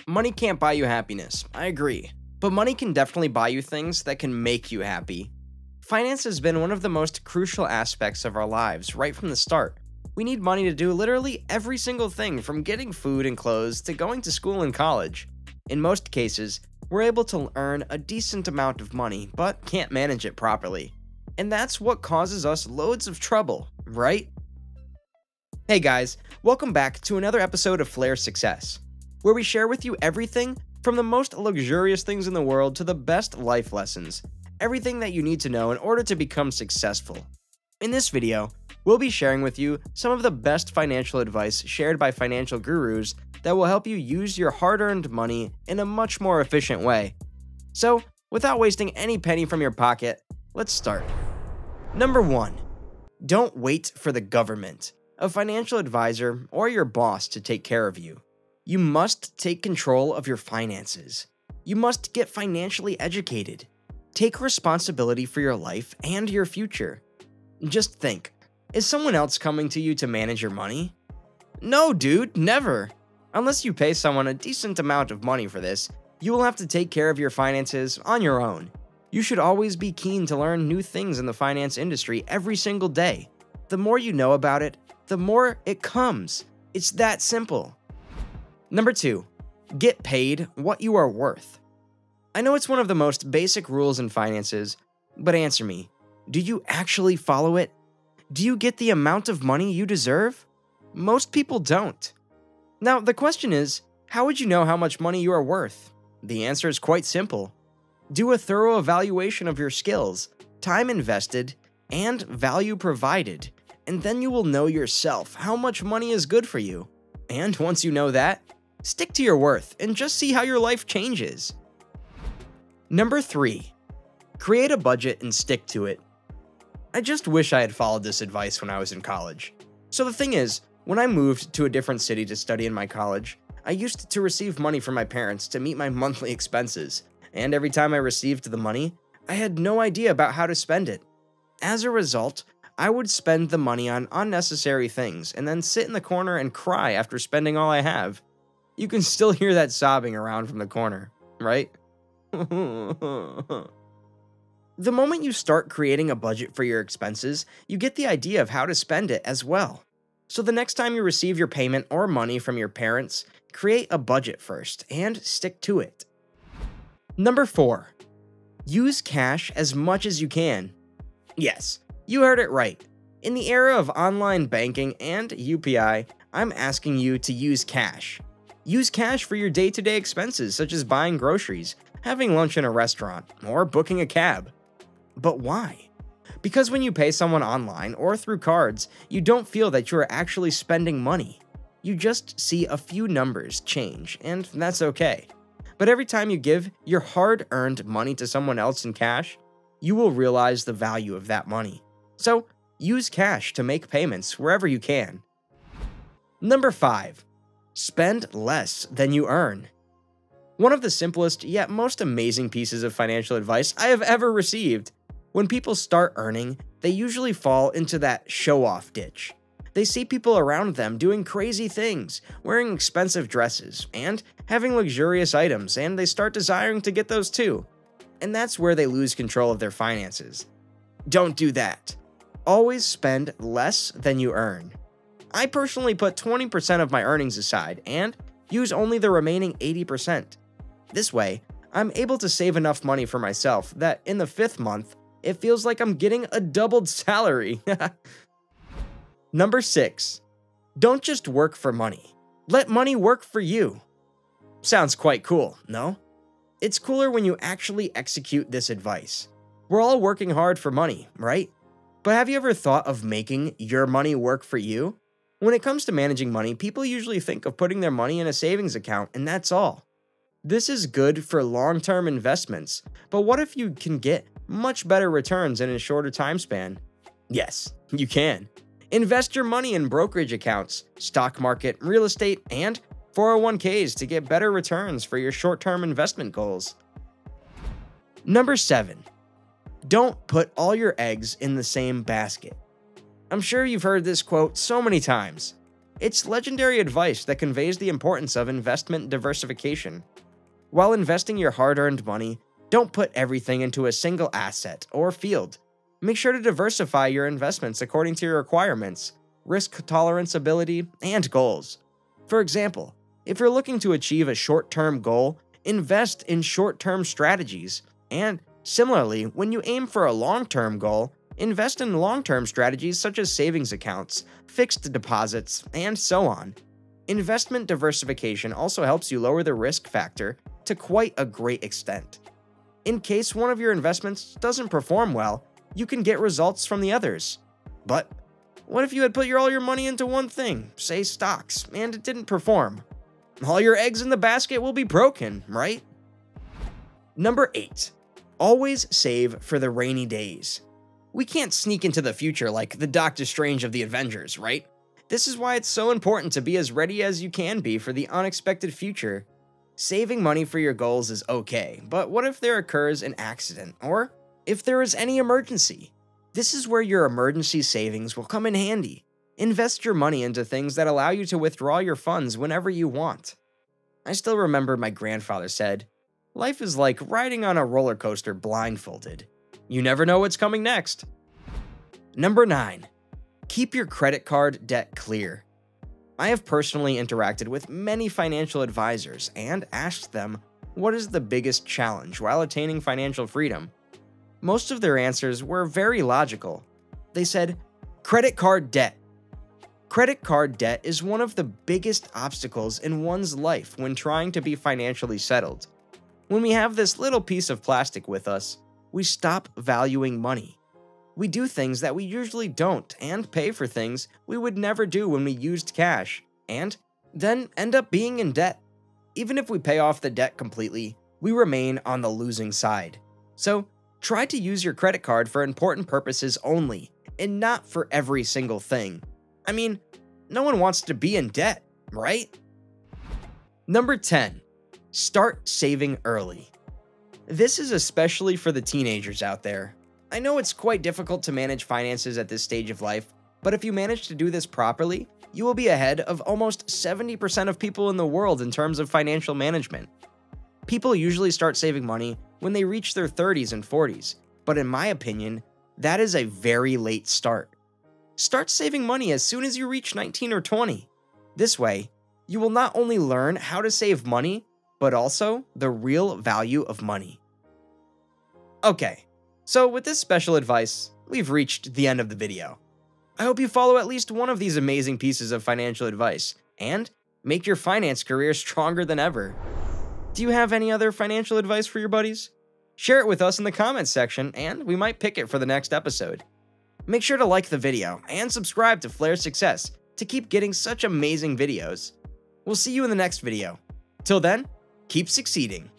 Money can't buy you happiness, I agree. But money can definitely buy you things that can make you happy. Finance has been one of the most crucial aspects of our lives right from the start. We need money to do literally every single thing from getting food and clothes to going to school and college. In most cases, we're able to earn a decent amount of money, but can't manage it properly. And that's what causes us loads of trouble, right? Hey guys, welcome back to another episode of FlareSuccess, where we share with you everything from the most luxurious things in the world to the best life lessons, everything that you need to know in order to become successful. In this video, we'll be sharing with you some of the best financial advice shared by financial gurus that will help you use your hard-earned money in a much more efficient way. So, without wasting any penny from your pocket, let's start. Number 1. Don't wait for the government, a financial advisor, or your boss to take care of you. You must take control of your finances. You must get financially educated. Take responsibility for your life and your future. Just think, is someone else coming to you to manage your money? No, dude, never. Unless you pay someone a decent amount of money for this, you will have to take care of your finances on your own. You should always be keen to learn new things in the finance industry every single day. The more you know about it, the more it comes. It's that simple. Number 2. Get paid what you are worth. I know it's one of the most basic rules in finances, but answer me, do you actually follow it? Do you get the amount of money you deserve? Most people don't. Now, the question is, how would you know how much money you are worth? The answer is quite simple. Do a thorough evaluation of your skills, time invested, and value provided, and then you will know yourself how much money is good for you. And once you know that, stick to your worth and just see how your life changes. Number 3. Create a budget and stick to it. I just wish I had followed this advice when I was in college. So the thing is, when I moved to a different city to study in my college, I used to receive money from my parents to meet my monthly expenses, and every time I received the money, I had no idea about how to spend it. As a result, I would spend the money on unnecessary things and then sit in the corner and cry after spending all I have. You can still hear that sobbing around from the corner, right? The moment you start creating a budget for your expenses, you get the idea of how to spend it as well. So the next time you receive your payment or money from your parents, create a budget first and stick to it. Number 4. Use cash as much as you can. Yes, you heard it right. In the era of online banking and UPI, I'm asking you to use cash. Use cash for your day-to-day expenses such as buying groceries, having lunch in a restaurant, or booking a cab. But why? Because when you pay someone online or through cards, you don't feel that you are actually spending money. You just see a few numbers change, and that's okay. But every time you give your hard-earned money to someone else in cash, you will realize the value of that money. So, use cash to make payments wherever you can. Number 5. Spend less than you earn. One of the simplest yet most amazing pieces of financial advice I have ever received. When people start earning, they usually fall into that show-off ditch. They see people around them doing crazy things, wearing expensive dresses, and having luxurious items, and they start desiring to get those too. And that's where they lose control of their finances. Don't do that. Always spend less than you earn. I personally put 20% of my earnings aside and use only the remaining 80%. This way, I'm able to save enough money for myself that in the 5th month, it feels like I'm getting a doubled salary. Number 6. Don't just work for money. Let money work for you. Sounds quite cool, no? It's cooler when you actually execute this advice. We're all working hard for money, right? But have you ever thought of making your money work for you? When it comes to managing money, people usually think of putting their money in a savings account, and that's all. This is good for long-term investments, but what if you can get much better returns in a shorter time span? Yes, you can. Invest your money in brokerage accounts, stock market, real estate, and 401ks to get better returns for your short-term investment goals. Number 7. Don't put all your eggs in the same basket. I'm sure you've heard this quote so many times. It's legendary advice that conveys the importance of investment diversification. While investing your hard-earned money, don't put everything into a single asset or field. Make sure to diversify your investments according to your requirements, risk tolerance ability, and goals. For example, if you're looking to achieve a short-term goal, invest in short-term strategies. And similarly, when you aim for a long-term goal, invest in long-term strategies such as savings accounts, fixed deposits, and so on. Investment diversification also helps you lower the risk factor to quite a great extent. In case one of your investments doesn't perform well, you can get results from the others. But what if you had put all your money into one thing, say stocks, and it didn't perform? All your eggs in the basket will be broken, right? Number 8. Always save for the rainy days. We can't sneak into the future like the Doctor Strange of the Avengers, right? This is why it's so important to be as ready as you can be for the unexpected future. Saving money for your goals is okay, but what if there occurs an accident, or if there is any emergency? This is where your emergency savings will come in handy. Invest your money into things that allow you to withdraw your funds whenever you want. I still remember my grandfather said, "Life is like riding on a roller coaster blindfolded. You never know what's coming next." Number 9. Keep your credit card debt clear. I have personally interacted with many financial advisors and asked them what is the biggest challenge while attaining financial freedom. Most of their answers were very logical. They said, credit card debt. Credit card debt is one of the biggest obstacles in one's life when trying to be financially settled. When we have this little piece of plastic with us, we stop valuing money. We do things that we usually don't and pay for things we would never do when we used cash, and then end up being in debt. Even if we pay off the debt completely, we remain on the losing side. So, try to use your credit card for important purposes only, and not for every single thing. I mean, no one wants to be in debt, right? Number 10. Start saving early. This is especially for the teenagers out there. I know it's quite difficult to manage finances at this stage of life, but if you manage to do this properly, you will be ahead of almost 70% of people in the world in terms of financial management. People usually start saving money when they reach their 30s and 40s, but in my opinion, that is a very late start. Start saving money as soon as you reach 19 or 20. This way, you will not only learn how to save money, but also the real value of money. Okay. So with this special advice, we've reached the end of the video. I hope you follow at least one of these amazing pieces of financial advice, and make your finance career stronger than ever. Do you have any other financial advice for your buddies? Share it with us in the comments section, and we might pick it for the next episode. Make sure to like the video, and subscribe to FlareSuccess to keep getting such amazing videos. We'll see you in the next video. Till then, keep succeeding.